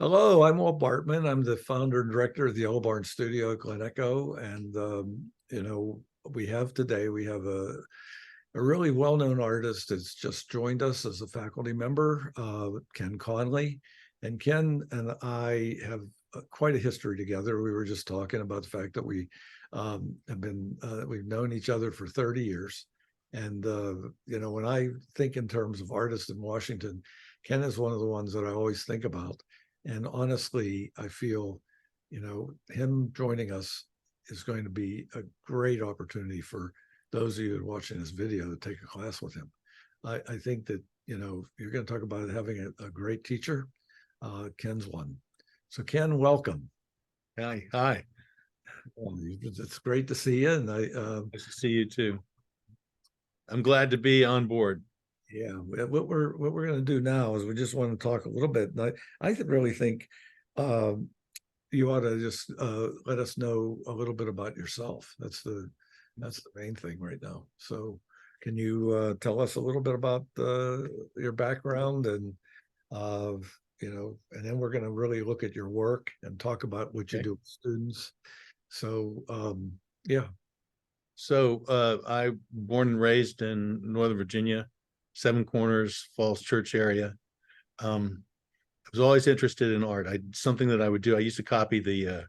Hello, I'm Walt Bartman. I'm the founder and director of the Yellow Barn Studio at Glen Echo. And, we have a really well-known artist that's just joined us as a faculty member, Ken Conley. And Ken and I have quite a history together. We were just talking about the fact that we've known each other for 30 years. And, when I think in terms of artists in Washington, Ken is one of the ones that I always think about. And honestly, I feel, him joining us is going to be a great opportunity for those of you watching this video to take a class with him. I think that, you're going to talk about having a great teacher. Ken's one. So Ken, welcome. Hi. It's great to see you. And Nice to see you too. I'm glad to be on board. Yeah, what we're going to do now is we just want to talk a little bit. And I really think you ought to just let us know a little bit about yourself. That's the main thing right now. So, can you tell us a little bit about your background and and then we're going to really look at your work and talk about what you do with students. So, yeah. So I born and raised in Northern Virginia, Seven Corners, Falls Church area. I was always interested in art. Something that I would do. I used to copy the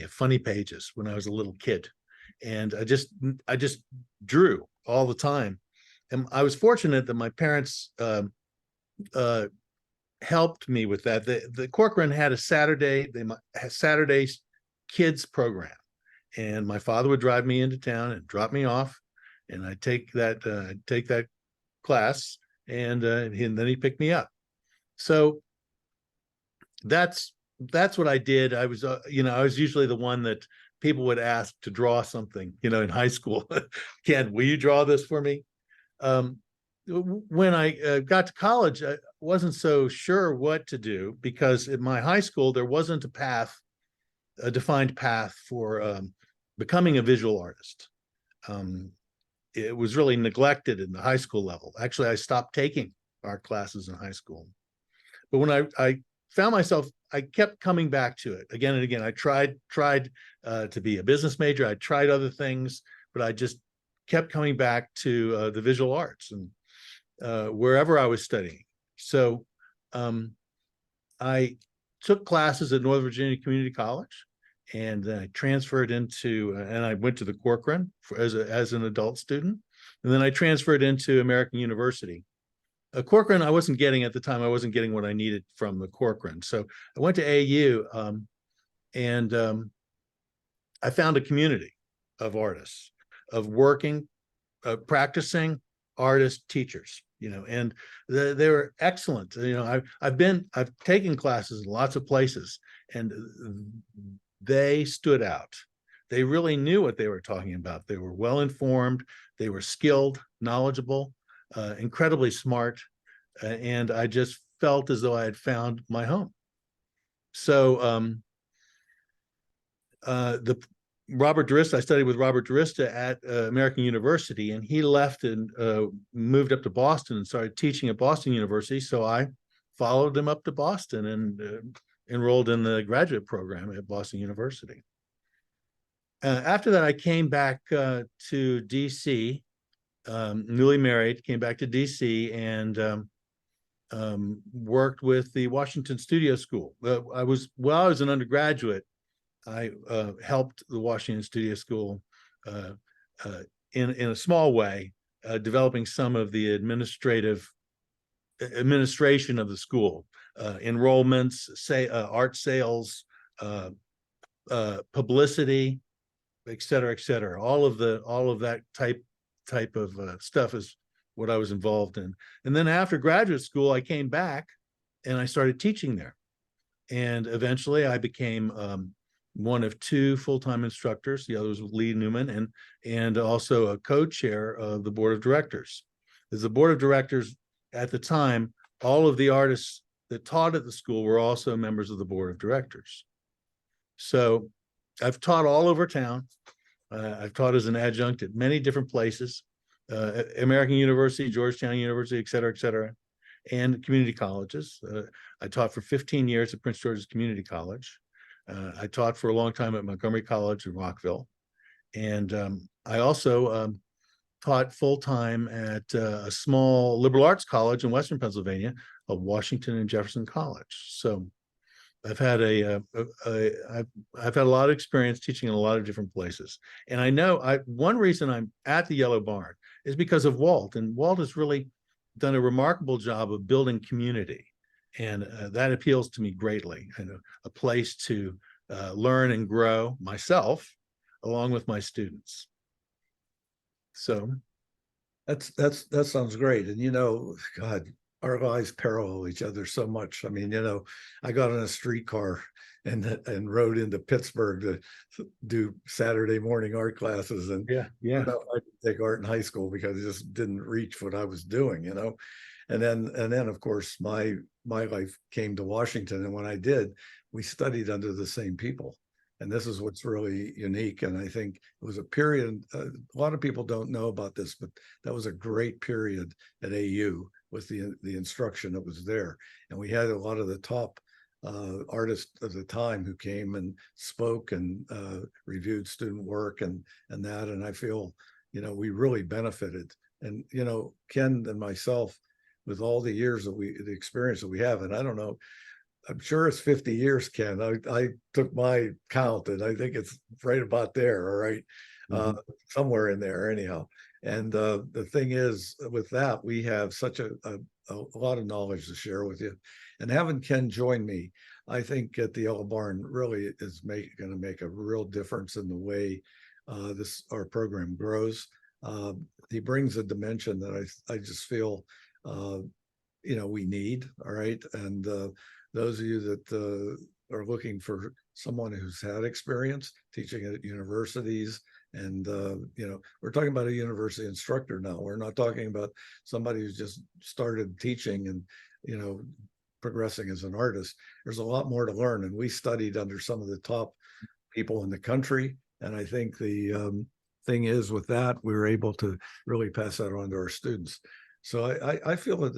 funny pages when I was a little kid, and I just drew all the time. And I was fortunate that my parents helped me with that. The Corcoran had a Saturday kids program, and my father would drive me into town and drop me off, and I'd take that class, and then he'd pick me up. So that's what I did. I was I was usually the one that people would ask to draw something, in high school. Ken, will you draw this for me? When I got to college, I wasn't so sure what to do, because in my high school there wasn't a defined path for becoming a visual artist. It was really neglected in the high school level. Actually, I stopped taking art classes in high school. But when I found myself, I kept coming back to it again and again. I tried to be a business major. I tried other things, but I just kept coming back to the visual arts and wherever I was studying. So I took classes at Northern Virginia Community College, and then I transferred into, and I went to the Corcoran as an adult student, and then I transferred into American University. Corcoran, I wasn't getting at the time. I wasn't getting what I needed from the Corcoran, so I went to AU, and I found a community of artists, of working, practicing artist teachers, and they were excellent. I've taken classes in lots of places, and they stood out. They really knew what they were talking about. They were well informed, they were skilled, knowledgeable, incredibly smart, and I just felt as though I had found my home. So I studied with Robert Durista at American University, and he left and moved up to Boston and started teaching at Boston University. So I followed him up to Boston and enrolled in the graduate program at Boston University. After that, I came back to DC, newly married, came back to DC, and worked with the Washington Studio School. While I was an undergraduate, I helped the Washington Studio School in a small way, developing some of the administration of the school, enrollments, art sales, publicity, et cetera. All of that type of stuff is what I was involved in. And then after graduate school, I came back and I started teaching there. And eventually I became one of two full-time instructors. The other was Lee Newman, and also a co-chair of the board of directors. As the board of directors at the time, all of the artists that taught at the school were also members of the board of directors. So I've taught all over town. I've taught as an adjunct at many different places, American University, Georgetown University, et cetera, et cetera. and community colleges. I taught for 15 years at Prince George's Community College. I taught for a long time at Montgomery College in Rockville. And I also taught full-time at a small liberal arts college in Western Pennsylvania, of Washington and Jefferson College. So I've had I've had a lot of experience teaching in a lot of different places. And I know one reason I'm at the Yellow Barn is because of Walt. And Walt has really done a remarkable job of building community. And that appeals to me greatly. And a place to learn and grow myself along with my students. So That sounds great. And God, our lives parallel each other so much. I mean, I got on a streetcar and rode into Pittsburgh to do Saturday morning art classes. And yeah. I didn't take art in high school because it just didn't reach what I was doing, And then of course my life came to Washington. And when I did, we studied under the same people. And this is what's really unique. And I think it was a period, a lot of people don't know about this, but that was a great period at AU with the instruction that was there. And we had a lot of the top artists of the time who came and spoke and reviewed student work and that. And I feel, we really benefited. And, Ken and myself, with all the years the experience that we have, and I don't know, I'm sure it's 50 years, Ken. I took my count and I think it's right about there, all right? Somewhere in there anyhow. And the thing is, with that, we have such a lot of knowledge to share with you. And having Ken join me, I think at the Yellow Barn really is going to make a real difference in the way our program grows. He brings a dimension that I just feel we need, all right? And those of you that are looking for someone who's had experience teaching at universities, and we're talking about a university instructor now. We're not talking about somebody who's just started teaching and progressing as an artist. There's a lot more to learn, and we studied under some of the top people in the country. And I think the thing is, with that, we were able to really pass that on to our students. So I feel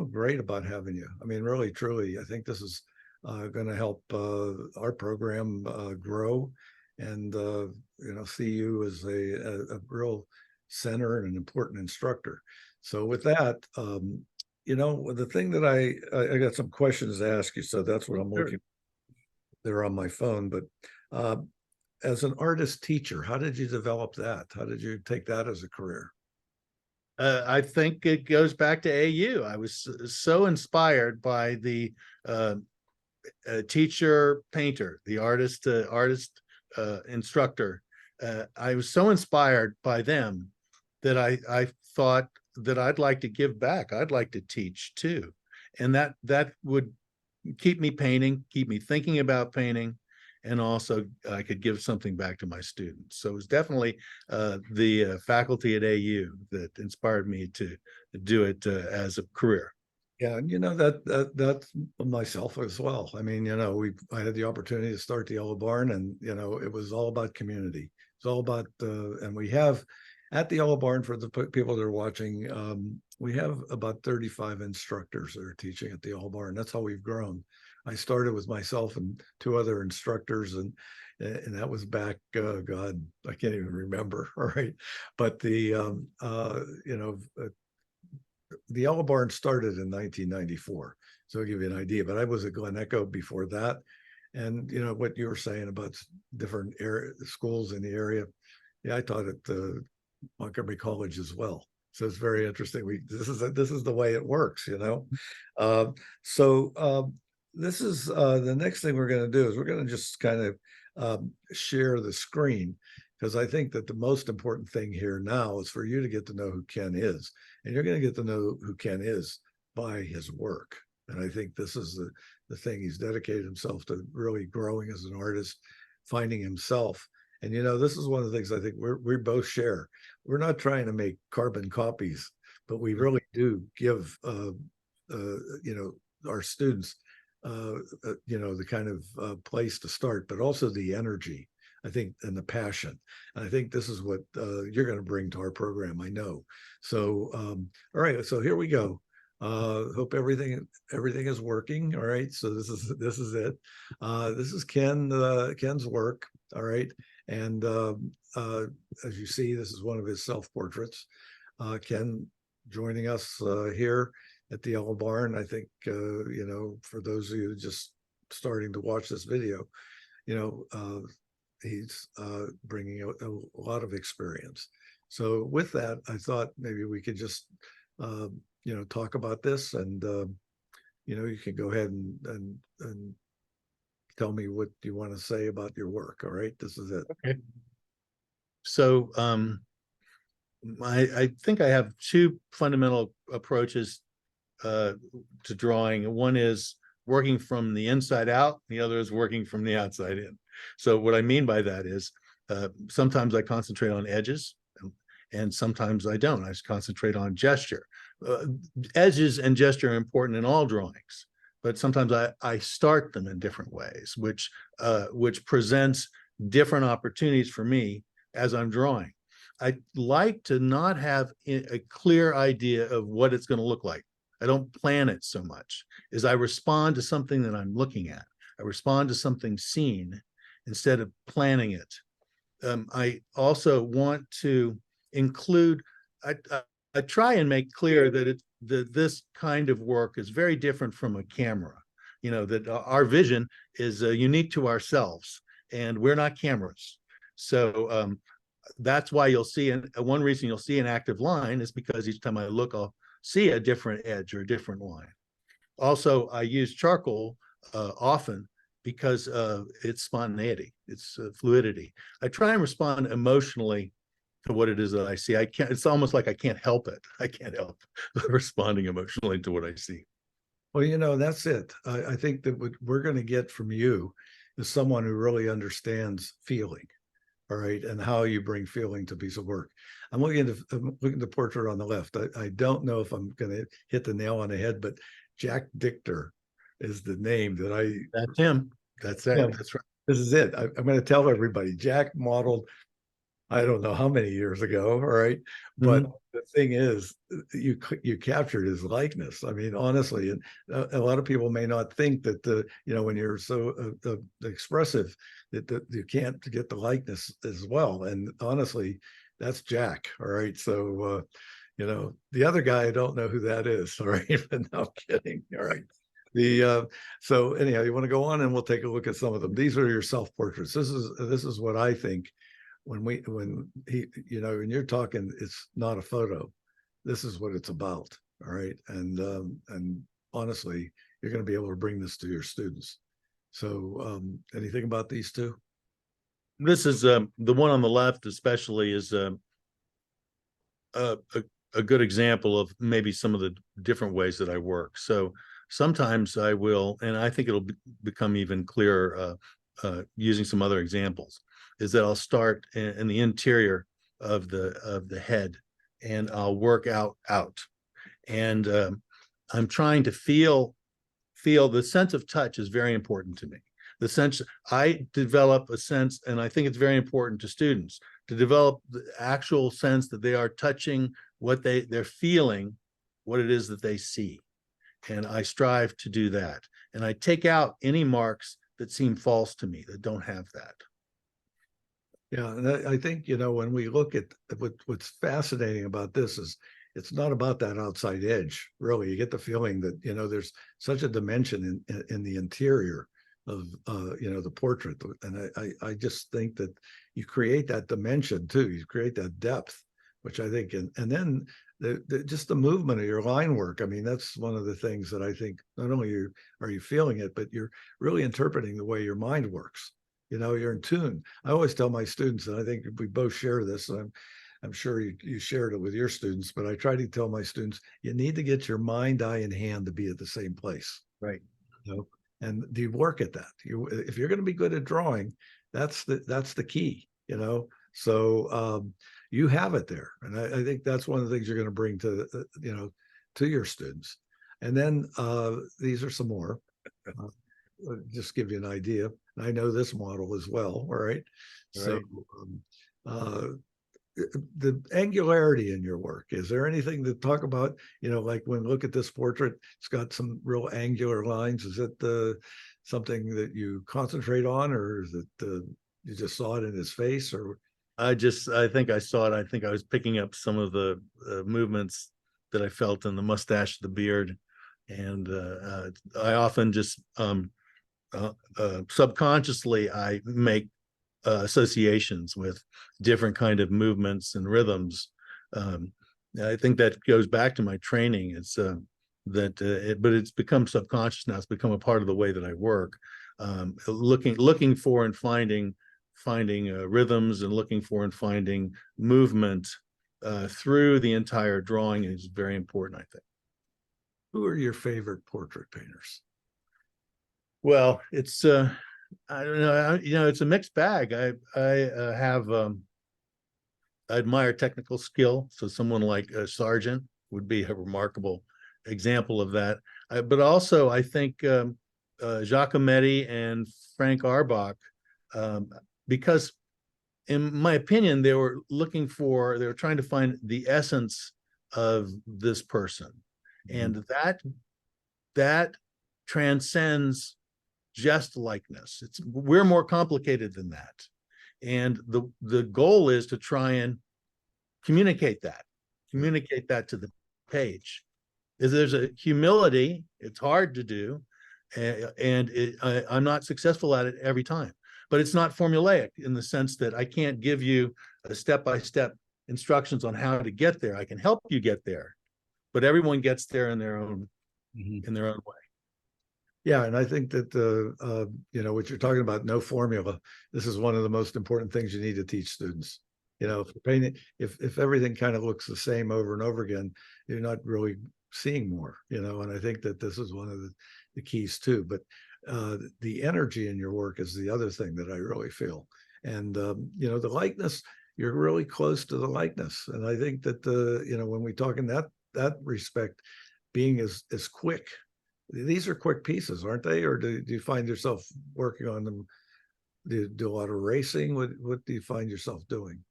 great about having you. I mean, really, truly, I think this is going to help our program grow, and see you as a real center and an important instructor. So with that, the thing that I got some questions to ask you, so that's what I'm looking there on my phone. But as an artist teacher, how did you develop that? How did you take that as a career? I think it goes back to AU. I was so inspired by the teacher painter, the artist instructor. I was so inspired by them that I thought that I'd like to give back. I'd like to teach too, and that would keep me painting, keep me thinking about painting, and also I could give something back to my students. So it was definitely the faculty at AU that inspired me to do it as a career. Yeah, and that's myself as well. I mean, I had the opportunity to start the Yellow Barn, and it was all about community. It's all about and we have at the Yellow Barn, for the people that are watching, we have about 35 instructors that are teaching at the Yellow Barn. That's how we've grown. I started with myself and two other instructors, and that was back, God, I can't even remember. All right, but the Yellow Barn started in 1994, so I'll give you an idea. But I was at Glen Echo before that, and what you were saying about different schools in the area. Yeah, I taught at the Montgomery College as well. So it's very interesting. This is the way it works, this is the next thing we're going to do is we're going to just kind of share the screen, because I think that the most important thing here now is for you to get to know who Ken is, and you're going to get to know who Ken is by his work. And I think this is the thing. He's dedicated himself to really growing as an artist, finding himself. And this is one of the things I think we both share. We're not trying to make carbon copies, but we really do give our students the kind of place to start, but also the energy, I think, and the passion. And I think this is what you're going to bring to our program, I know. So all right, so here we go. Hope everything is working. All right. So this is it. This is Ken's work. All right. And as you see, this is one of his self-portraits. Ken joining us here at the Yellow Barn. I think for those of you just starting to watch this video, he's bringing a lot of experience. So with that, I thought maybe we could just talk about this, and you can go ahead and tell me what you want to say about your work. All right, this is it. Okay. So I think I have two fundamental approaches to drawing. One is working from the inside out, the other is working from the outside in. So what I mean by that is sometimes I concentrate on edges, and sometimes I don't. I just concentrate on gesture. Edges and gesture are important in all drawings, but sometimes I start them in different ways, which presents different opportunities for me as I'm drawing. I like to not have a clear idea of what it's going to look like. I don't plan it so much as I respond to something that I'm looking at. I respond to something seen instead of planning it. I also want to include, I try and make clear that this kind of work is very different from a camera. That our vision is unique to ourselves, and we're not cameras. So that's why you'll see, and one reason you'll see an active line is because each time I look, I'll see a different edge or a different line. Also, I use charcoal often because it's spontaneity, it's fluidity. I try and respond emotionally to what it is that I see. I can't, it's almost like I can't help it. I can't help responding emotionally to what I see. Well, that's it. I think that what we're going to get from you is someone who really understands feeling. All right, and how you bring feeling to a piece of work. I'm looking at the portrait on the left. I don't know if I'm going to hit the nail on the head, but Jack Dichter is the name that I. That's him. That's it. Yeah, That's right. this is it. I'm going to tell everybody. Jack modeled, I don't know how many years ago, all right? But the thing is, you captured his likeness. I mean, honestly, and a lot of people may not think that when you're so expressive that you can't get the likeness as well. And honestly, that's Jack. All right, so the other guy, I don't know who that is. All right, but no, I'm kidding. All right. So anyhow, you want to go on, and we'll take a look at some of them. These are your self portraits. This is what I think. When you're talking, it's not a photo. This is what it's about. All right. And honestly, you're going to be able to bring this to your students. So anything about these two? This is the one on the left, especially, is a good example of maybe some of the different ways that I work. So sometimes I will, and I think it'll become even clearer using some other examples, is that I'll start in the interior of the head, and I'll work out. And I'm trying to feel the sense of touch is very important to me. The sense, I develop a sense, and I think it's very important to students to develop the actual sense that they are touching what they're feeling, what it is that they see. And I strive to do that. And I take out any marks that seem false to me, that don't have that. Yeah, and I think, when we look at what's fascinating about this is it's not about that outside edge, really. You get the feeling that, there's such a dimension in the interior of, the portrait. And I just think that you create that dimension too. You create that depth, which I think, and then just the movement of your line work. I mean, that's one of the things that I think not only are you feeling it, but you're really interpreting the way your mind works. You're in tune. I always tell my students, and I think we both share this, and I'm sure you shared it with your students, but I try to tell my students, you need to get your mind, eye, and hand to be at the same place. Right. And do you work at that? If you're going to be good at drawing, that's the key, So you have it there. And I think that's one of the things you're going to bring to, to your students. And then these are some more. Just give you an idea. And I know this model as well. All right. So the angularity in your work, is there anything to talk about? Like when look at this portrait, it's got some real angular lines. Is it something that you concentrate on, or is it you just saw it in his face? Or I think I saw it. I think I was picking up some of the movements that I felt in the mustache, the beard, and I often just subconsciously I make associations with different kind of movements and rhythms. I think that goes back to my training. It's but it's become subconscious now. It's become a part of the way that I work. Looking for and finding rhythms, and looking for and finding movement through the entire drawing is very important, I think. who are your favorite portrait painters? Well, it's I don't know. It's a mixed bag. I admire technical skill. So someone like Sargent would be a remarkable example of that. But also, I think Giacometti and Frank Arbach, because in my opinion, they were trying to find the essence of this person. And that transcends just likeness. We're more complicated than that. And the goal is to try and communicate that to the page. There's a humility, it's hard to do, and I'm not successful at it every time. But it's not formulaic in the sense that I can't give you a step-by-step instructions on how to get there. I can help you get there, but everyone gets there in their own way. Yeah, and I think that what you're talking about, no formula. This is one of the most important things you need to teach students. If you're painting, if everything kind of looks the same over and over again, you're not really seeing more. And I think that this is one of the keys too. But the energy in your work is the other thing that I really feel. And the likeness, you're really close to the likeness. And I think that when we talk in that respect, being as quick. These are quick pieces, aren't they? Or do you find yourself working on them? Do you do a lot of racing? What do you find yourself doing?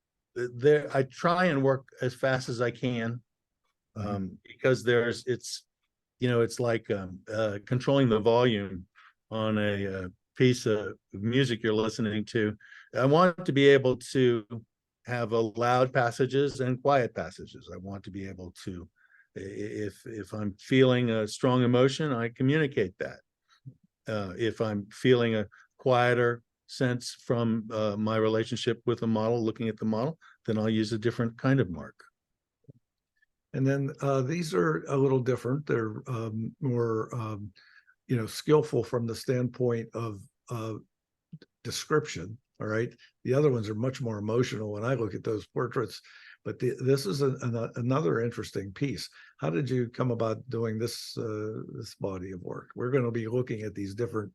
I try and work as fast as I can, because it's like controlling the volume on a piece of music you're listening to. I want to be able to have loud passages and quiet passages. I want to be able to, if I'm feeling a strong emotion, I communicate that. If I'm feeling a quieter sense from my relationship with the model, looking at the model, then I'll use a different kind of mark. And then these are a little different. They're more, skillful from the standpoint of description. All right. The other ones are much more emotional when I look at those portraits. But this is another interesting piece. How did you come about doing this body of work? We're going to be looking at these different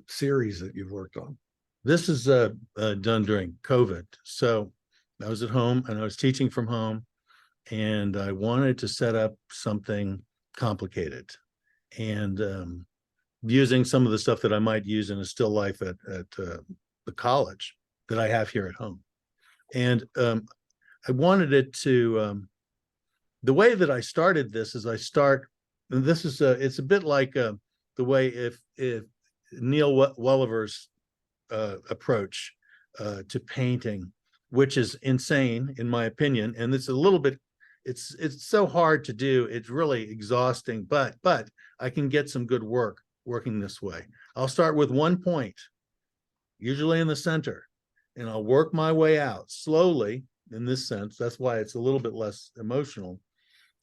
series that you've worked on. This is done during COVID. So I was at home and I was teaching from home, and I wanted to set up something complicated, and using some of the stuff that I might use in a still life at the college that I have here at home. And I wanted it to, the way that I started this is and this is it's a bit like the way if Neil Welliver's approach to painting, which is insane in my opinion, and it's a little bit, it's so hard to do, it's really exhausting, but I can get some good work working this way. I'll start with one point, usually in the center, and I'll work my way out slowly. In this sense, that's why it's a little bit less emotional,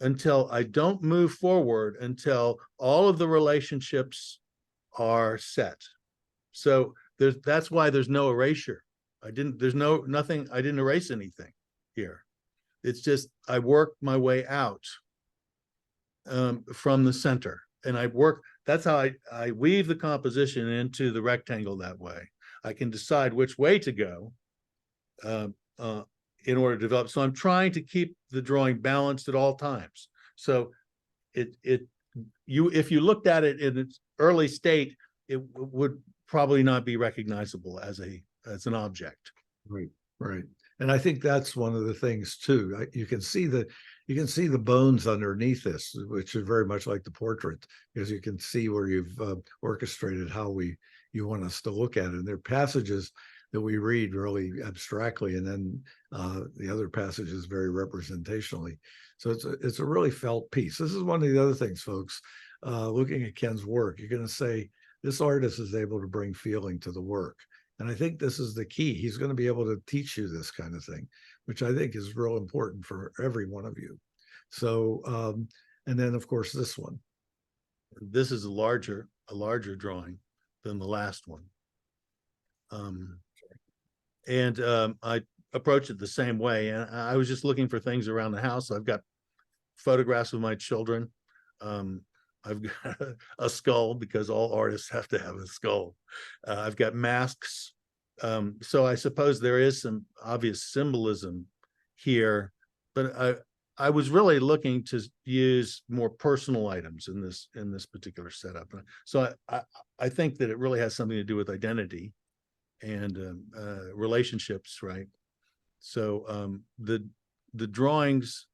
until I don't move forward until all of the relationships are set. So that's why there's no erasure. I didn't erase anything here. It's just I work my way out from the center, and that's how I weave the composition into the rectangle that way. I can decide which way to go in order to develop. So I'm trying to keep the drawing balanced at all times. So if you looked at it in its early state, it would probably not be recognizable as an object. Right. And I think that's one of the things too. You can see the bones underneath this, which is very much like the portrait, because you can see where you've orchestrated how you want us to look at it. And there are passages that we read really abstractly, and then the other passages very representationally. So it's a really felt piece. This is one of the other things, folks. Looking at Ken's work, you're going to say this artist is able to bring feeling to the work. And I think this is the key. He's going to be able to teach you this kind of thing, which I think is real important for every one of you. So, and then of course, this one. This is a larger drawing than the last one. I approach it the same way. And I was just looking for things around the house. I've got photographs of my children. I've got a skull, because all artists have to have a skull. I've got masks. So I suppose there is some obvious symbolism here, but I was really looking to use more personal items in this particular setup. So I think that it really has something to do with identity and relationships, right? So the drawings,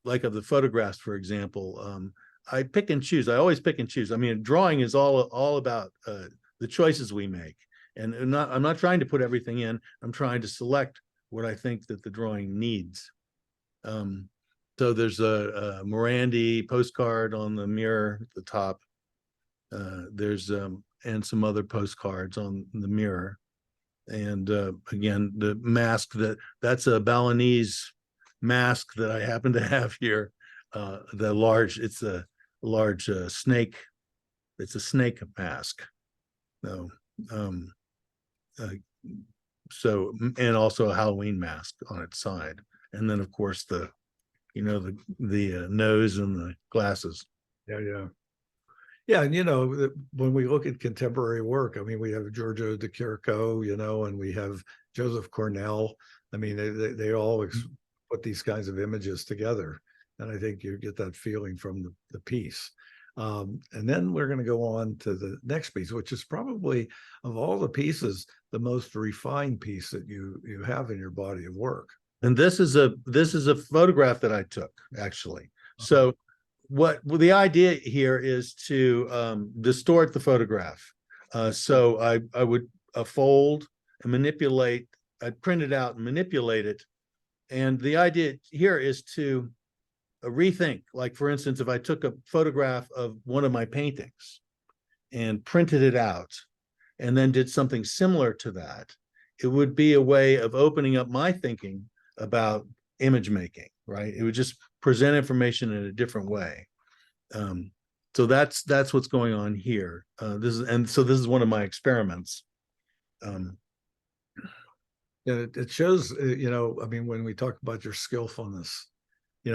like of the photographs, for example, I pick and choose. I always pick and choose. I mean, drawing is all about the choices we make, and I'm not trying to put everything in. I'm trying to select what I think that the drawing needs. So there's a Morandi postcard on the mirror at the top. There's and some other postcards on the mirror, and again, the mask that's a Balinese mask that I happen to have here. It's a large snake. It's a snake mask. No, so, and also a Halloween mask on its side, and then of course the nose and the glasses. Yeah, and when we look at contemporary work, I mean, we have Giorgio de Chirico, and we have Joseph Cornell. I mean, they all put these kinds of images together, and I think you get that feeling from the piece. And then we're going to go on to the next piece, which is probably, of all the pieces, the most refined piece that you have in your body of work. And this is a photograph that I took, actually. So the idea here is to distort the photograph. So I would fold and manipulate. I'd print it out and manipulate it. And the idea here is to rethink. Like, for instance, if I took a photograph of one of my paintings and printed it out and then did something similar to that, it would be a way of opening up my thinking about image making, right? It would just present information in a different way. So that's what's going on here. This is one of my experiments. It shows, I mean, when we talk about your skillfulness,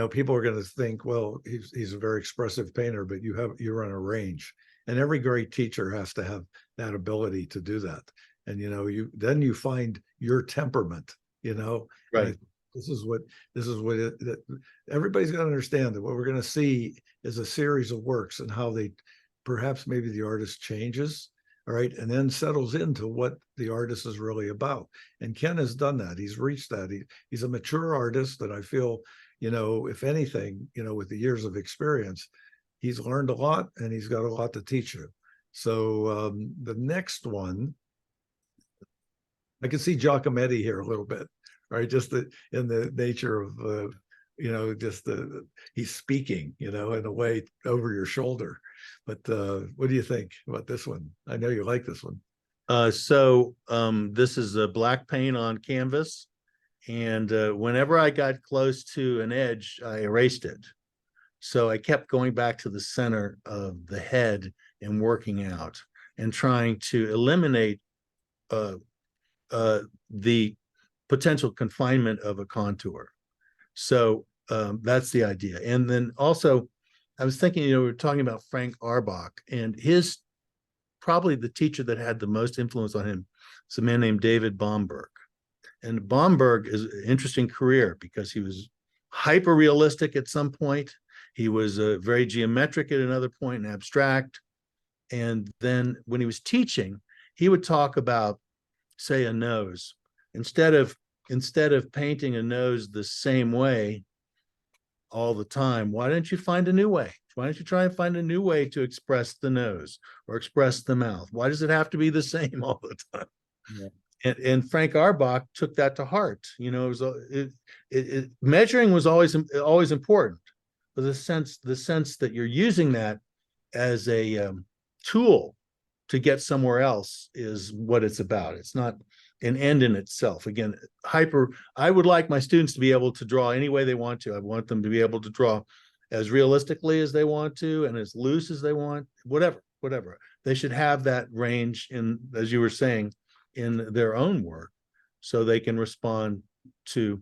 people are going to think, well, he's a very expressive painter, but you run a range, and every great teacher has to have that ability to do that. And you find your temperament, Right. This is what everybody's going to understand, that what we're going to see is a series of works and how perhaps maybe the artist changes, all right, and then settles into what the artist is really about. And Ken has done that. He's reached that. He's a mature artist that I feel, if anything, with the years of experience, he's learned a lot and he's got a lot to teach you. So the next one, I can see Giacometti here a little bit, right? Just in the nature of, he's speaking, in a way over your shoulder. But what do you think about this one? I know you like this one. So this is a black paint on canvas. And whenever I got close to an edge, I erased it. So I kept going back to the center of the head and working out and trying to eliminate the potential confinement of a contour. So that's the idea. And then also, I was thinking, we were talking about Frank Arbach, and his probably the teacher that had the most influence on him is a man named David Bomberg. And Bomberg is an interesting career because he was hyper realistic at some point. He was very geometric at another point and abstract. And then when he was teaching, he would talk about, say, a nose. instead of painting a nose the same way all the time, why don't you find a new way? Why don't you try and find a new way to express the nose or express the mouth? Why does it have to be the same all the time? Yeah. And Frank Arbach took that to heart. You know, measuring was always important, but the sense that you're using that as a tool to get somewhere else is what it's about. It's not an end in itself. Again, I would like my students to be able to draw any way they want to. I want them to be able to draw as realistically as they want to and as loose as they want, whatever. They should have that range in, as you were saying, in their own work, so they can respond to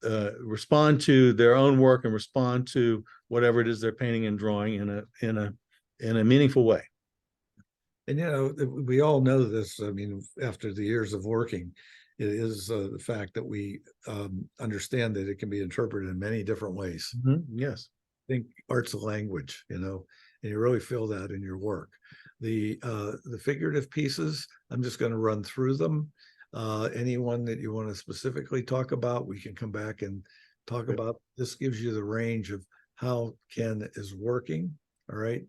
their own work and respond to whatever it is they're painting and drawing in a meaningful way. And, we all know this. I mean, after the years of working, it is the fact that we understand that it can be interpreted in many different ways. Yes. I think art's a language, and you really feel that in your work. The figurative pieces, I'm just going to run through them. Anyone that you want to specifically talk about, we can come back and talk about. This gives you the range of how Ken is working. All right.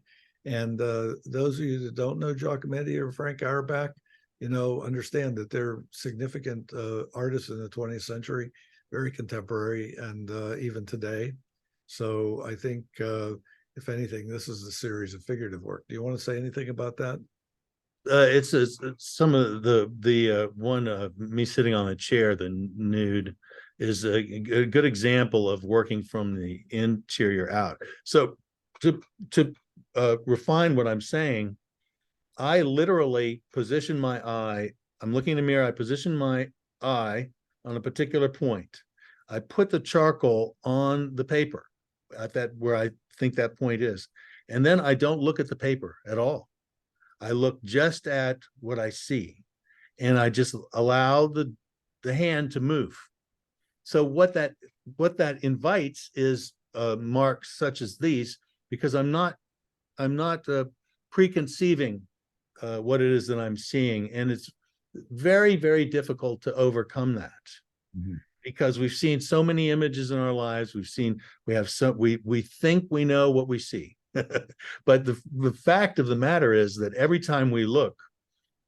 And those of you that don't know Giacometti or Frank Auerbach, understand that they're significant artists in the 20th century, very contemporary, and even today. So I think, if anything, this is a series of figurative work. Do you want to say anything about that? It's some of the one me sitting on a chair, the nude, is a good example of working from the interior out. So to refine what I'm saying, I literally position my eye. I'm looking in the mirror. I position my eye on a particular point. I put the charcoal on the paper at that where I think that point is, and then I don't look at the paper at all. I look just at what I see, and I just allow the hand to move. So what that invites is marks such as these, because I'm not preconceiving what it is that I'm seeing, and it's very, very difficult to overcome that. Mm-hmm. Because we've seen so many images in our lives. We think we know what we see. But the fact of the matter is that every time we look,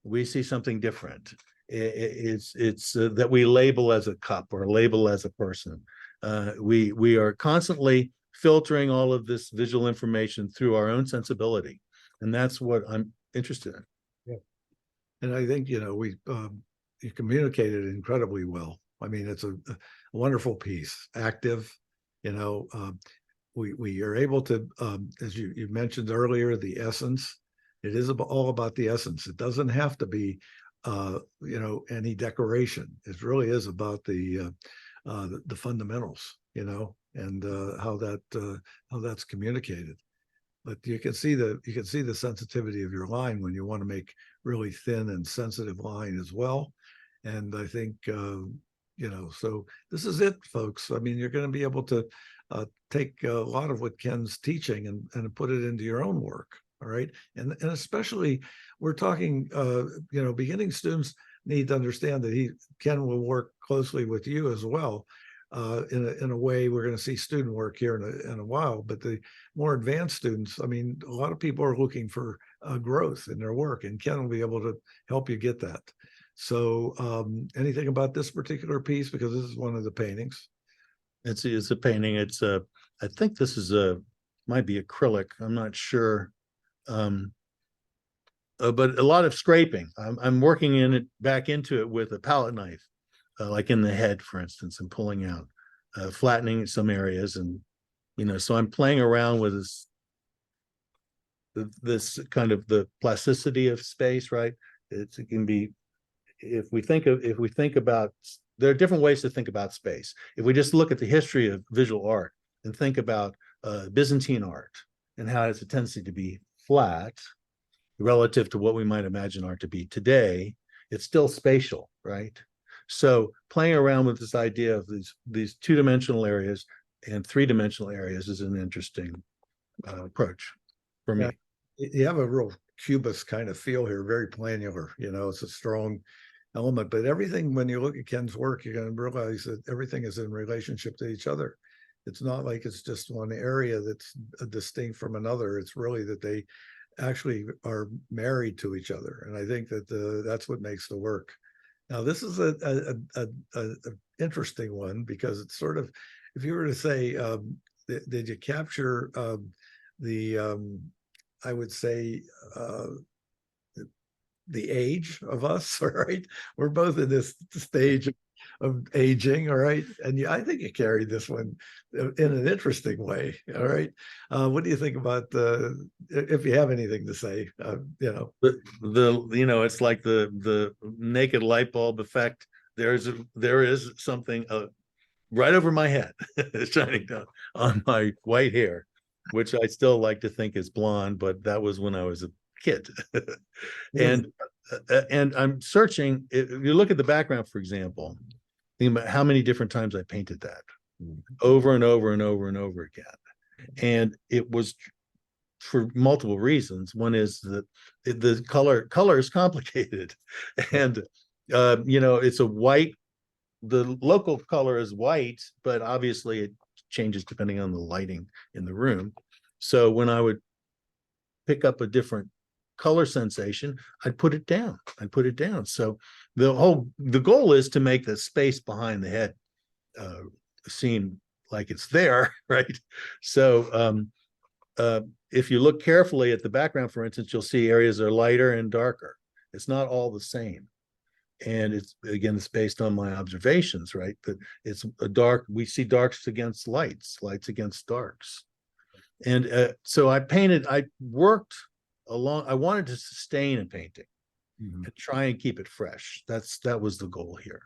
we see something different. It's that we label as a cup or label as a person. We are constantly filtering all of this visual information through our own sensibility, and that's what I'm interested in. Yeah, and I think you communicated incredibly well. I mean, it's a wonderful piece, active. We are able to, as you mentioned earlier, the essence. It is all about the essence. It doesn't have to be, any decoration. It really is about the fundamentals, and how that's communicated. But you can see the sensitivity of your line when you want to make really thin and sensitive line as well. And I think, so this is it, folks. I mean, you're going to be able to take a lot of what Ken's teaching and put it into your own work. All right. And especially we're talking, beginning students need to understand that Ken will work closely with you as well. In a way, we're going to see student work here in a while, but the more advanced students, I mean, a lot of people are looking for growth in their work, and Ken will be able to help you get that. So anything about this particular piece, because this is one of the paintings? It's a painting. It's I think this is might be acrylic. I'm not sure. But a lot of scraping. I'm working back into it with a palette knife, like in the head, for instance, and pulling out, flattening some areas, and so I'm playing around with this kind of the plasticity of space, right? It can be, if we think about, there are different ways to think about space. If we just look at the history of visual art and think about Byzantine art and how it has a tendency to be flat relative to what we might imagine art to be today, it's still spatial, right? So playing around with this idea of these two-dimensional areas and three-dimensional areas is an interesting approach for me. You have a real cubist kind of feel here, very planular. It's a strong element. But everything, when you look at Ken's work, you're going to realize that everything is in relationship to each other. It's not like it's just one area that's distinct from another. It's really that they actually are married to each other. And I think that that's what makes the work. Now, this is a interesting one, because it's sort of, if you were to say, did you capture the, I would say, the age of us, all right? We're both in this stage of aging, all right? And yeah, I think you carried this one in an interesting way, all right? What do you think about if you have anything to say, It's like the naked light bulb effect. There is something right over my head shining down on my white hair, which I still like to think is blonde, but that was when I was a kid. and I'm searching. If you look at the background, for example, think about how many different times I painted that over and over and over and over again. And it was for multiple reasons. One is that the color is complicated, and it's a white. The local color is white, but obviously it changes depending on the lighting in the room. So when I would pick up a different color sensation, I'd put it down. So the goal is to make the space behind the head seem like it's there, right? So if you look carefully at the background, for instance, you'll see areas are lighter and darker. It's not all the same. And it's based on my observations, right? That it's a dark, we see darks against lights against darks. And so I worked along, I wanted to sustain a painting and try and keep it fresh. That was the goal here.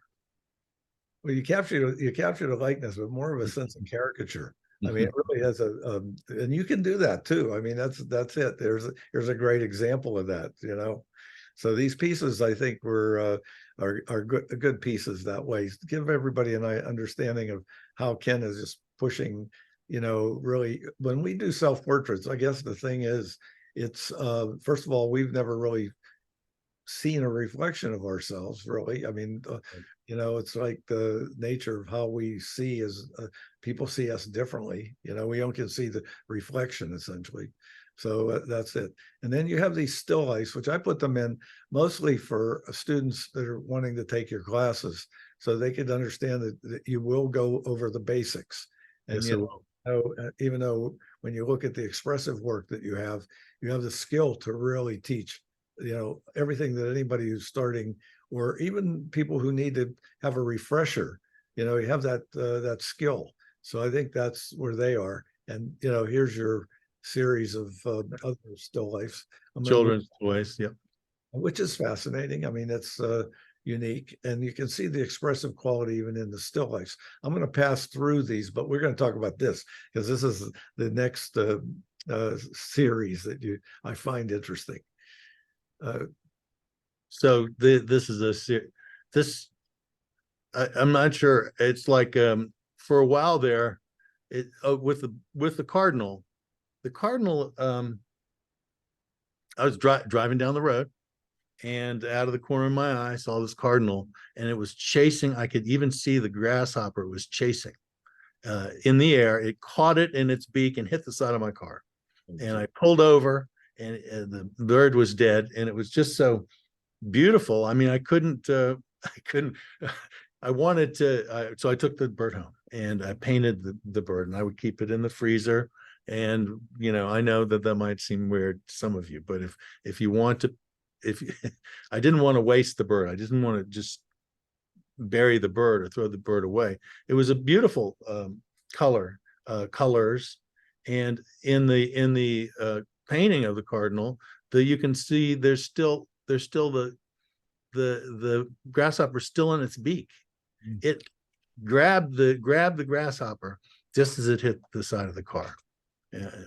Well, you captured a likeness, but more of a sense of caricature. I mean, it really has and you can do that too. I mean, that's it. Here's a great example of that, So these pieces, I think, are good pieces that way. Give everybody an understanding of how Ken is just pushing, really. When we do self-portraits, I guess the thing is, it's first of all, we've never really seen a reflection of ourselves, really. I mean, it's like the nature of how we see as people see us differently. We don't get to see the reflection, essentially. So that's it. And then you have these still lifes, which I put them in mostly for students that are wanting to take your classes, so they could understand that you will go over the basics. And Yes, even though when you look at the expressive work that you have the skill to really teach, everything that anybody who's starting, or even people who need to have a refresher, you have that skill. So I think that's where they are. And here's your series of other still lifes. children's toys, yep. Which is fascinating. I mean, it's unique, and you can see the expressive quality even in the still lifes. I'm going to pass through these, but we're going to talk about this, because this is the next series that I find interesting. So this is I'm not sure. It's like for a while there, with the cardinal. The cardinal, I was driving down the road, and out of the corner of my eye, I saw this cardinal, and it was chasing. I could even see the grasshopper it was chasing in the air. It caught it in its beak and hit the side of my car. And I pulled over, and the bird was dead. And it was just so beautiful. I mean, I wanted to, so I took the bird home and I painted the bird, and I would keep it in the freezer. And, I know that might seem weird to some of you, but if you want to, I didn't want to waste the bird. I didn't want to just bury the bird or throw the bird away. It was a beautiful colors. And in the painting of the cardinal, you can see there's still the grasshopper still in its beak. It grabbed the grasshopper just as it hit the side of the car,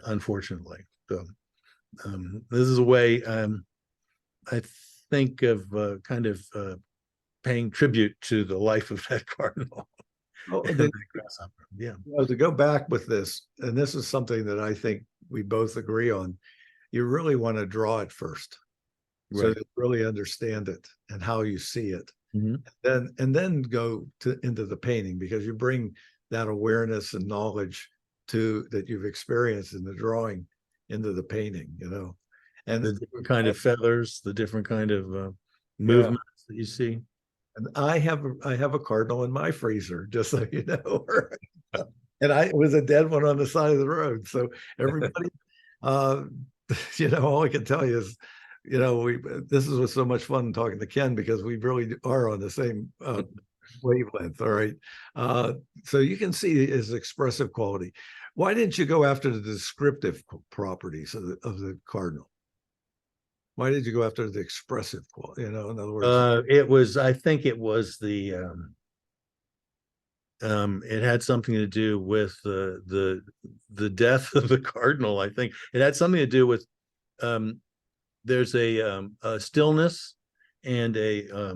unfortunately. So this is a way I think of kind of paying tribute to the life of that cardinal. Oh, grasshopper. Yeah. To go back with this, and this is something that I think we both agree on, you really want to draw it first, so Right. that you really understand it and how you see it. Mhm. then go into the painting, because you bring that awareness and knowledge that you've experienced in the drawing into the painting, and The different kind of feathers, the different kind of yeah. movements that you see. And I have a cardinal in my freezer, just so you know. And it was a dead one on the side of the road. So everybody, uh, all I can tell you is, this is what's so much fun talking to Ken, because we really are on the same wavelength. All right. Uh, so you can see his expressive quality. Why didn't you go after the descriptive properties of the cardinal? Why did you go after the expressive quality? In other words, I think it was it had something to do with the death of the cardinal. I think it had something to do with um, there's a stillness and a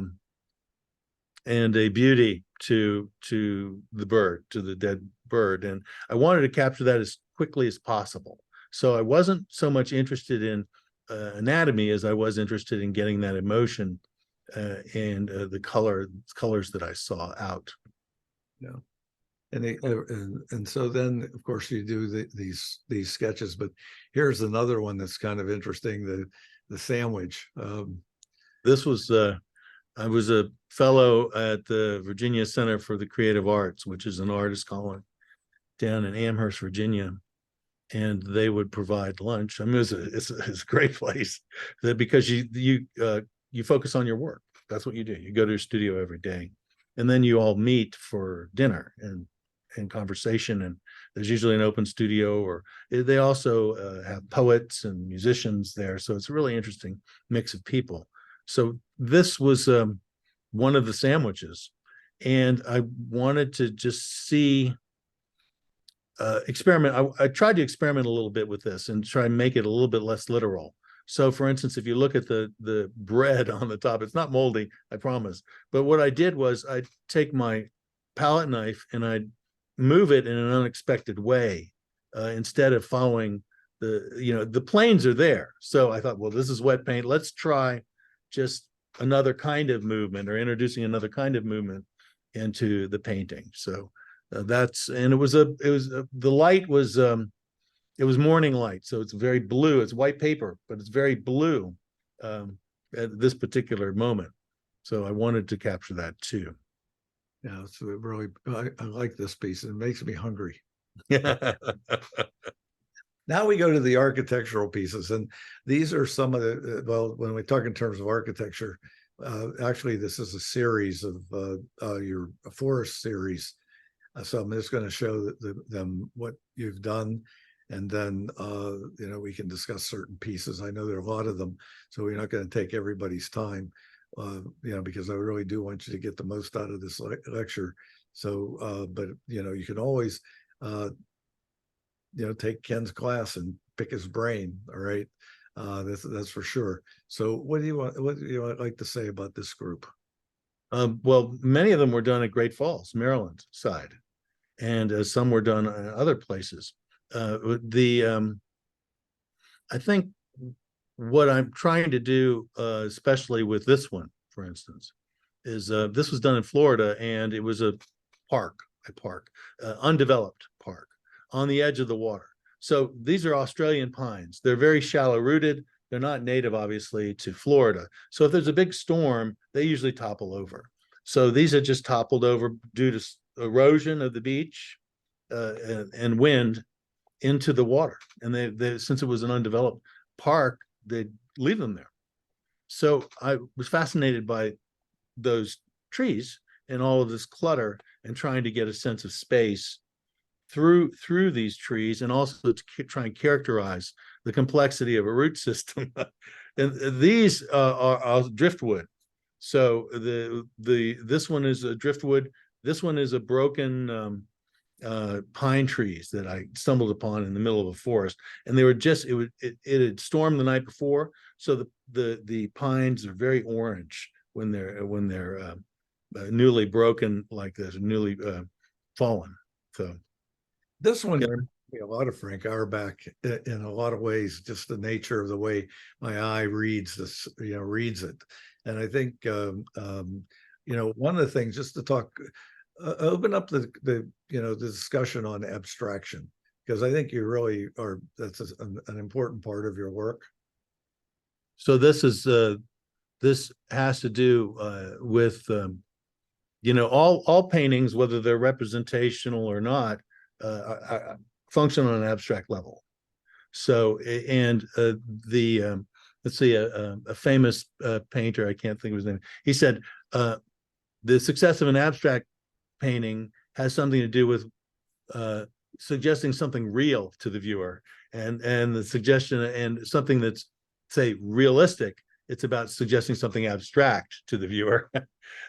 beauty to the bird, to the dead bird, and I wanted to capture that as quickly as possible. So I wasn't so much interested in anatomy as I was interested in getting that emotion and the colors that I saw out. yeah. And so then, of course, you do these sketches. But here's another one that's kind of interesting: the sandwich. This was I was a fellow at the Virginia Center for the Creative Arts, which is an artist colony down in Amherst, Virginia, and they would provide lunch. I mean, it's a great place because you focus on your work. That's what you do. You go to your studio every day, and then you all meet for dinner and conversation. And there's usually an open studio, or they also have poets and musicians there. So it's a really interesting mix of people. So this was one of the sandwiches, and I wanted to just see experiment. I tried to experiment a little bit with this and try and make it a little bit less literal. So, for instance, if you look at the bread on the top, it's not moldy, I promise. But what I did was I'd take my palette knife and I'd move it in an unexpected way instead of following the planes are there. So I thought, well, this is wet paint. Let's try just another kind of movement, or introducing another kind of movement into the painting. So the light was it was morning light, so it's very blue. It's white paper, but it's very blue at this particular moment. So I wanted to capture that too. Yeah, so I like this piece. It makes me hungry. Now we go to the architectural pieces, and these are some of well, when we talk in terms of architecture, actually, this is a series of your forest series. So I'm just going to show them what you've done, and then we can discuss certain pieces. I know there are a lot of them, so we're not going to take everybody's time, because I really do want you to get the most out of this lecture. So, but you can always take Ken's class and pick his brain. All right, that's for sure. So, what do you like to say about this group? Well, many of them were done at Great Falls, Maryland side, and some were done in other places. I think what I'm trying to do, especially with this one, for instance, is this was done in Florida, and it was a undeveloped park on the edge of the water. So these are Australian pines. They're very shallow rooted. They're not native, obviously, to Florida. So if there's a big storm, they usually topple over. So these had just toppled over due to erosion of the beach and wind into the water. And they since it was an undeveloped park, they'd leave them there. So I was fascinated by those trees and all of this clutter, and trying to get a sense of space through these trees, and also to try and characterize the complexity of a root system. And these are driftwood. So this one is a driftwood. This one is a broken pine trees that I stumbled upon in the middle of a forest, and they were it had stormed the night before, so the pines are very orange when they're newly broken like this, newly fallen. So This one reminds me a lot of Frank Auerbach in a lot of ways, just the nature of the way my eye reads this, reads it. And I think, one of the things, just to talk, open up the the discussion on abstraction, because I think you really are, that's an important part of your work. So this has to do with all paintings, whether they're representational or not, function on an abstract level. So and the let's see, a famous painter, I can't think of his name. He said the success of an abstract painting has something to do with suggesting something real to the viewer, and the suggestion and something that's, say, realistic. It's about suggesting something abstract to the viewer.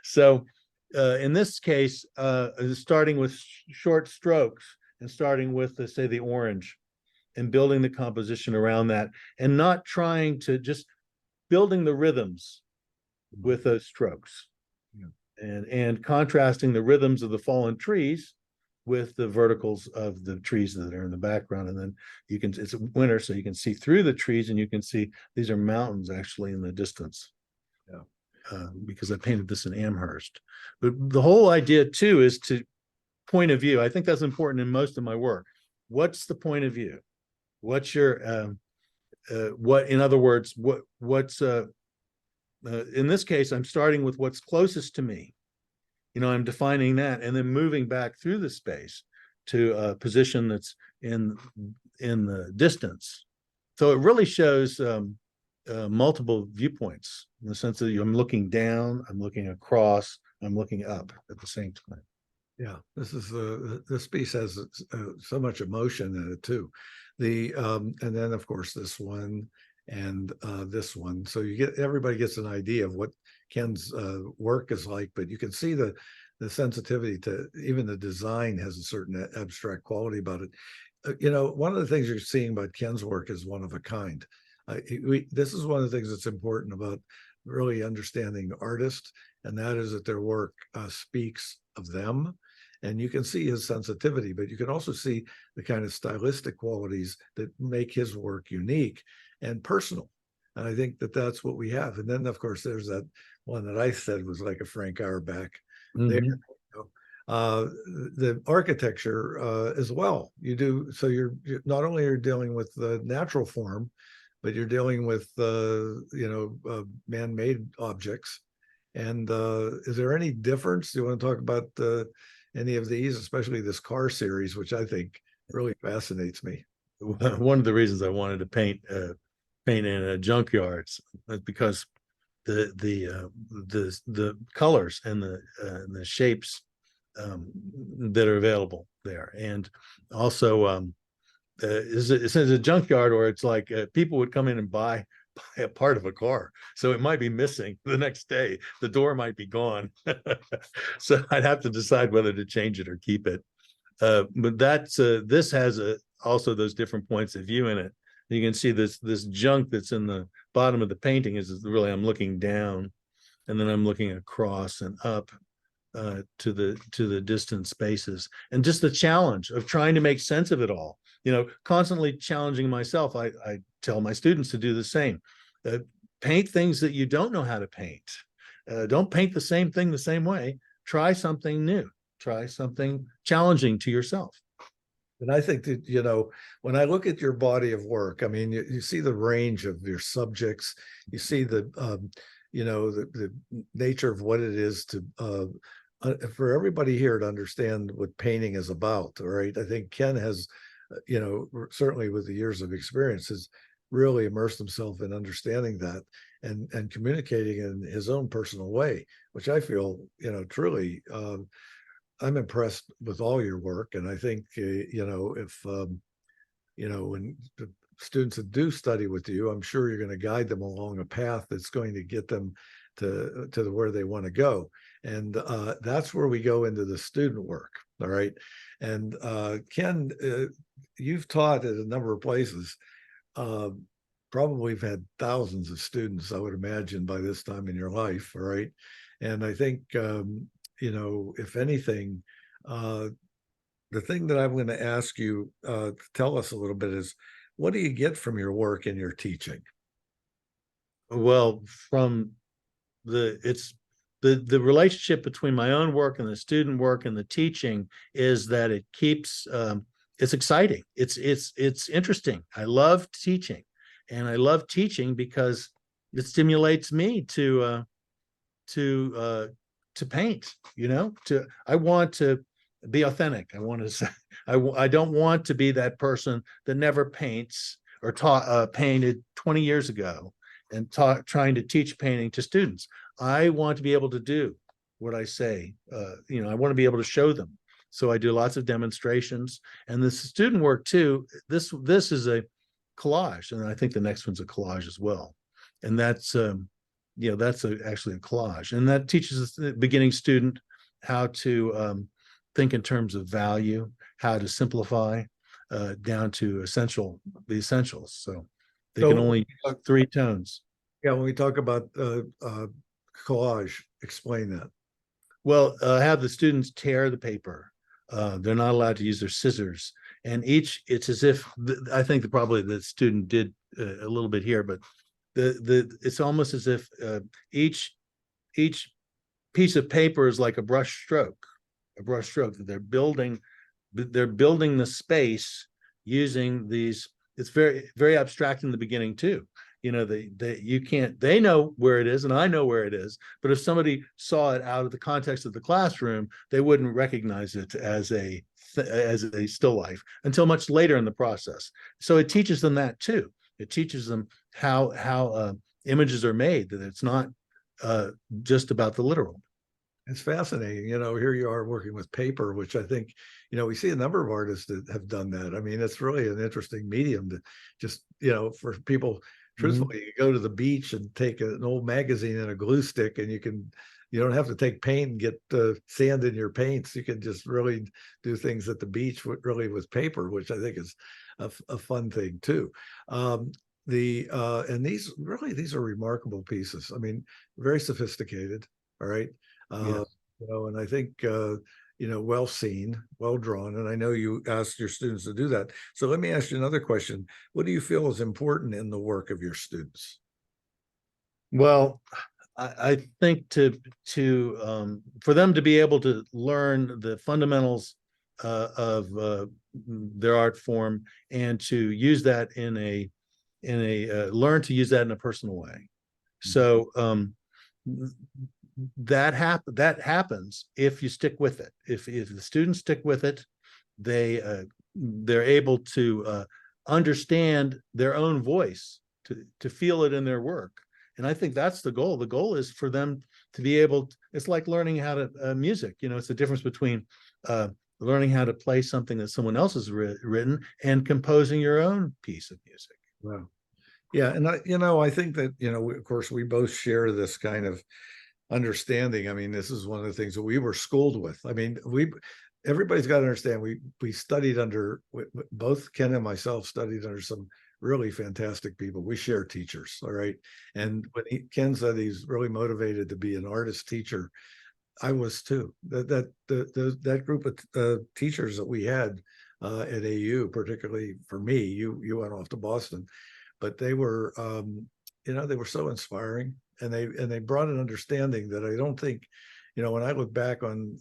So in this case, starting with short strokes and starting with, say, the orange, and building the composition around that, and not trying to just building the rhythms with those strokes, and contrasting the rhythms of the fallen trees with the verticals of the trees that are in the background. And then it's winter, so you can see through the trees, and you can see these are mountains actually in the distance. Because I painted this in Amherst. But the whole idea too is to point of view. I think that's important in most of my work. What's the point of view? What's your what, in other words, what's in this case, I'm starting with what's closest to me. I'm defining that, and then moving back through the space to a position that's in the distance. So it really shows multiple viewpoints, in the sense that I'm looking down, I'm looking across, I'm looking up at the same time. Yeah, this piece has so much emotion in it too. And then of course this one and this one. So everybody gets an idea of what Ken's work is like, but you can see the sensitivity to even the design has a certain abstract quality about it. One of the things you're seeing about Ken's work is one of a kind. This is one of the things that's important about really understanding artists, and that is that their work speaks of them. And you can see his sensitivity, but you can also see the kind of stylistic qualities that make his work unique and personal. And I think that that's what we have. And then, of course, there's that one that I said was like a Frank Auerbach. There, the architecture as well. You do, so you're not only are dealing with the natural form, but you're dealing with man-made objects. And is there any difference? Do you want to talk about any of these, especially this car series, which I think really fascinates me? One of the reasons I wanted to paint in junkyards is because the colors and the shapes that are available there, and also it's a junkyard, or it's like people would come in and buy a part of a car, so it might be missing the next day. The door might be gone. So I'd have to decide whether to change it or keep it. But that's this has also those different points of view in it. You can see this junk that's in the bottom of the painting is really, I'm looking down, and then I'm looking across and up to the distant spaces, and just the challenge of trying to make sense of it all. Constantly challenging myself. I tell my students to do the same. Paint things that you don't know how to paint. Don't paint the same thing the same way. Try something new. Try something challenging to yourself. And I think that, when I look at your body of work, I mean, you see the range of your subjects, you see the nature of what it is to, for everybody here to understand what painting is about. All right. I think Ken has, certainly with the years of experience, has really immersed himself in understanding that and communicating in his own personal way, which I feel, truly, I'm impressed with all your work. And I think, if, when the students that do study with you, I'm sure you're going to guide them along a path that's going to get them to where they want to go. And that's where we go into the student work. All right. And Ken, you've taught at a number of places. Probably have had thousands of students, I would imagine, by this time in your life. All right. And I think, if anything, the thing that I'm going to ask you to tell us a little bit is, what do you get from your work and your teaching? Well, from it's the relationship between my own work and the student work and the teaching is that it keeps it's exciting. It's interesting. I love teaching, and I love teaching because it stimulates me to paint. I want to be authentic. I want to say I don't want to be that person that never paints or taught painted 20 years ago and trying to teach painting to students. I want to be able to do what I say. I want to be able to show them. So I do lots of demonstrations, and this student work too. This is a collage, and I think the next one's a collage as well. And that's actually a collage, and that teaches the beginning student how to think in terms of value, how to simplify down to the essentials. So they can only three tones. Yeah, when we talk about collage, explain that. Well, have the students tear the paper. They're not allowed to use their scissors, and it's as if I think probably the student did a little bit here, but it's almost as if each piece of paper is like a brush stroke that they're building the space using these. It's very, very abstract in the beginning too. They know where it is and I know where it is, but if somebody saw it out of the context of the classroom, they wouldn't recognize it as a still life until much later in the process. So it teaches them that too. It teaches them how images are made, that it's not just about the literal. It's fascinating. Here you are working with paper, which I think, we see a number of artists that have done that. I mean, it's really an interesting medium to just, for people, truthfully, you go to the beach and take an old magazine and a glue stick, and you don't have to take paint and get sand in your paints. You can just really do things at the beach really with paper, which I think is a fun thing too. And these are remarkable pieces. I mean, very sophisticated. All right. Yes. And I think well seen, well drawn, and I know you asked your students to do that. So let me ask you another question. What do you feel is important in the work of your students? Well, I think for them to be able to learn the fundamentals of their art form and to use that learn to use that in a personal way. So that happens if you stick with it. If the students stick with it, they're able to understand their own voice, to feel it in their work. And I think that's the goal. The goal is for them to be able it's like learning how to music. It's the difference between learning how to play something that someone else has written and composing your own piece of music. Wow. Yeah. And I think that, of course, we both share this kind of understanding. I mean, this is one of the things that we were schooled with. I mean, everybody's got to understand, we studied under, both Ken and myself studied under some really fantastic people. We share teachers. All right. And when Ken said he's really motivated to be an artist teacher, I was too. That group of teachers that we had at AU, particularly for me, you went off to Boston, but they were they were so inspiring, and they brought an understanding that I don't think, when I look back on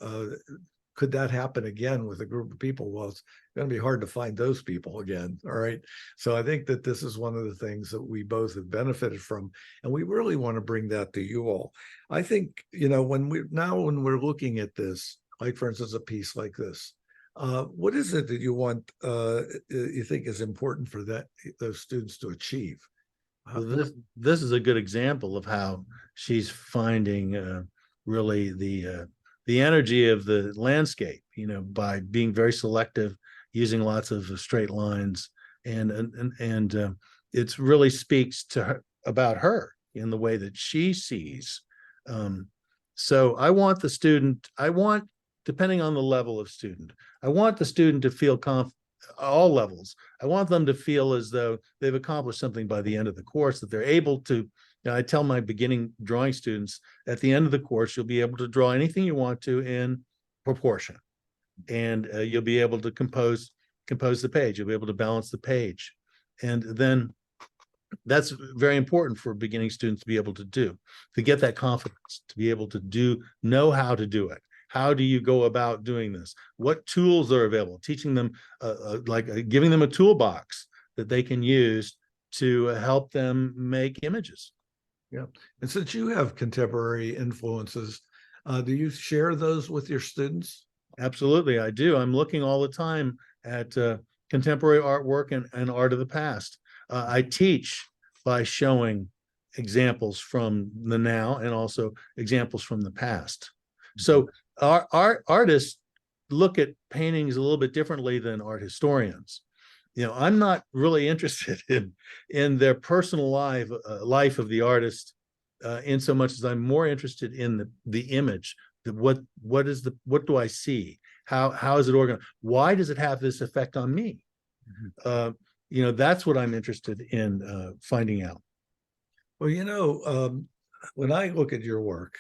could that happen again with a group of people? Well, it's going to be hard to find those people again. All right. So I think that this is one of the things that we both have benefited from, and we really want to bring that to you all. I think, when we're looking at this, like for instance, a piece like this, what is it that you think is important for those students to achieve? Well, this is a good example of how she's finding really the energy of the landscape, by being very selective, using lots of straight lines, and it really speaks to her about her in the way that she sees. So I want depending on the level of student, I want the student to feel all levels. I want them to feel as though they've accomplished something by the end of the course, that they're able to. I tell my beginning drawing students, at the end of the course, you'll be able to draw anything you want to in proportion, and you'll be able to compose the page. You'll be able to balance the page, and then that's very important for beginning students to be able to do, to get that confidence, to be able to know how to do it. How do you go about doing this? What tools are available? Teaching them, giving them a toolbox that they can use to help them make images. Yeah. And since you have contemporary influences, do you share those with your students? Absolutely, I do. I'm looking all the time at contemporary artwork and art of the past. I teach by showing examples from the now and also examples from the past. So our artists look at paintings a little bit differently than art historians. I'm not really interested in their personal life of the artist, in so much as I'm more interested in the image. What do I see? How is it organized? Why does it have this effect on me? That's what I'm interested in finding out. Well, when I look at your work,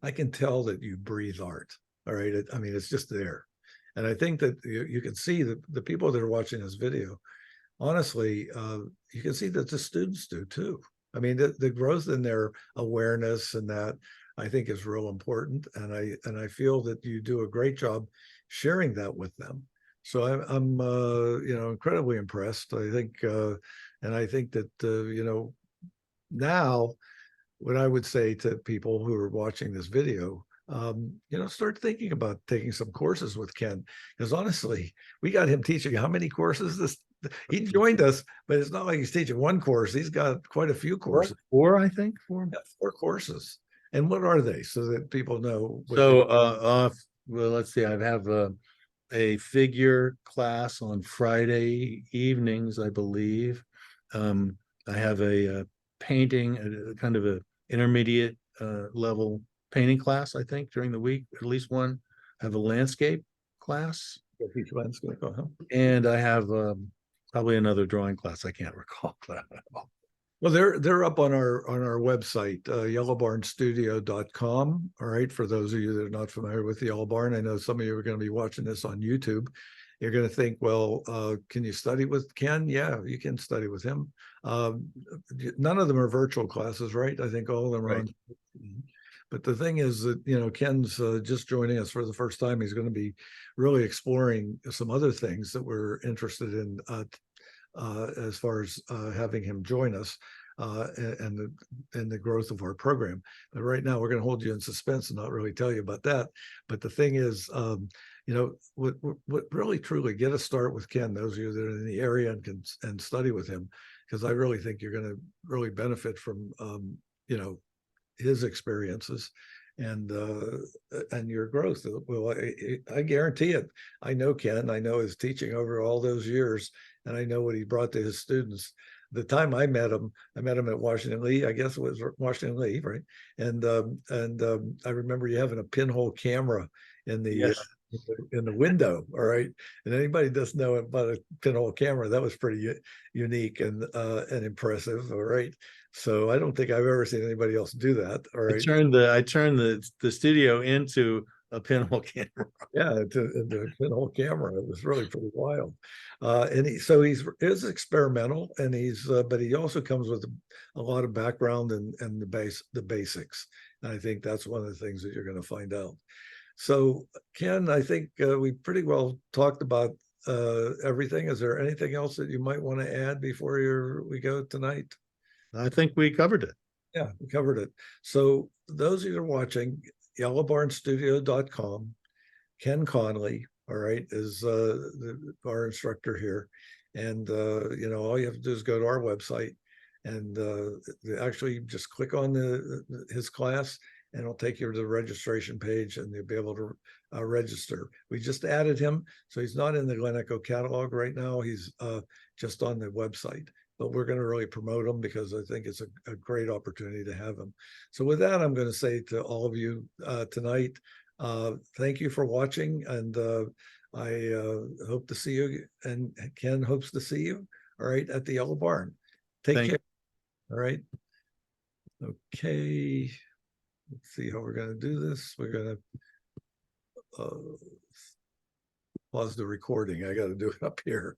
I can tell that you breathe art. All right. I mean, it's just there. And I think that you can see that the people that are watching this video, honestly, you can see that the students do too. I mean, the growth in their awareness and that, I think, is real important. And I feel that you do a great job sharing that with them. So I'm incredibly impressed. I think that now what I would say to people who are watching this video, start thinking about taking some courses with Ken, because honestly, we got him teaching how many courses he joined us, but it's not like he's teaching one course. He's got quite a few courses. Four, I think. Four. Yeah, 4 courses. And what are they, so that people know? Well, let's see. I have a figure class on Friday evenings, I believe. I have a painting, a kind of a intermediate level painting class, I think, during the week, at least one. I have a landscape class, and I have probably another drawing class. I can't recall that. Well, they're up on our website, yellowbarnstudio.com. All right. For those of you that are not familiar with the Yellow Barn, I know some of you are going to be watching this on YouTube. You're going to think, well, can you study with Ken? Yeah, you can study with him. None of them are virtual classes, right? I think all of them are on. But the thing is that, Ken's just joining us for the first time. He's going to be really exploring some other things that we're interested in, as far as having him join us, and the growth of our program. But right now, we're going to hold you in suspense and not really tell you about that. But the thing is, what really truly get a start with Ken, those of you that are in the area and can study with him, because I really think you're going to really benefit from his experiences and your growth. Well, I guarantee it. I know Ken. I know his teaching over all those years, and I know what he brought to his students. The time I met him at Washington Lee. I guess it was Washington Lee, right? And I remember you having a pinhole camera in the Yes. In the window. All right, and anybody doesn't know about a pinhole camera, that was pretty unique and impressive. All right. So I don't think I've ever seen anybody else do that. All right. I turned the studio into a pinhole camera. Yeah, into a pinhole camera. It was really pretty wild. And he's experimental, and but he also comes with a lot of background and the basics. And I think that's one of the things that you're going to find out. So Ken, I think we pretty well talked about everything. Is there anything else that you might want to add before we go tonight? I think we covered it. Yeah, we covered it. So those of you that are watching, yellowbarnstudio.com, Ken Conley, all right, is our instructor here. And, all you have to do is go to our website and actually just click on his class, and it'll take you to the registration page, and you'll be able to register. We just added him, so he's not in the Glen Echo catalog right now. He's just on the website. But we're going to really promote him because I think it's a great opportunity to have him. So with that, I'm going to say to all of you tonight, thank you for watching, and I hope to see you, and Ken hopes to see you, all right, at the Yellow Barn. Take care. All right. Okay. Let's see how we're going to do this. We're going to pause the recording. I got to do it up here.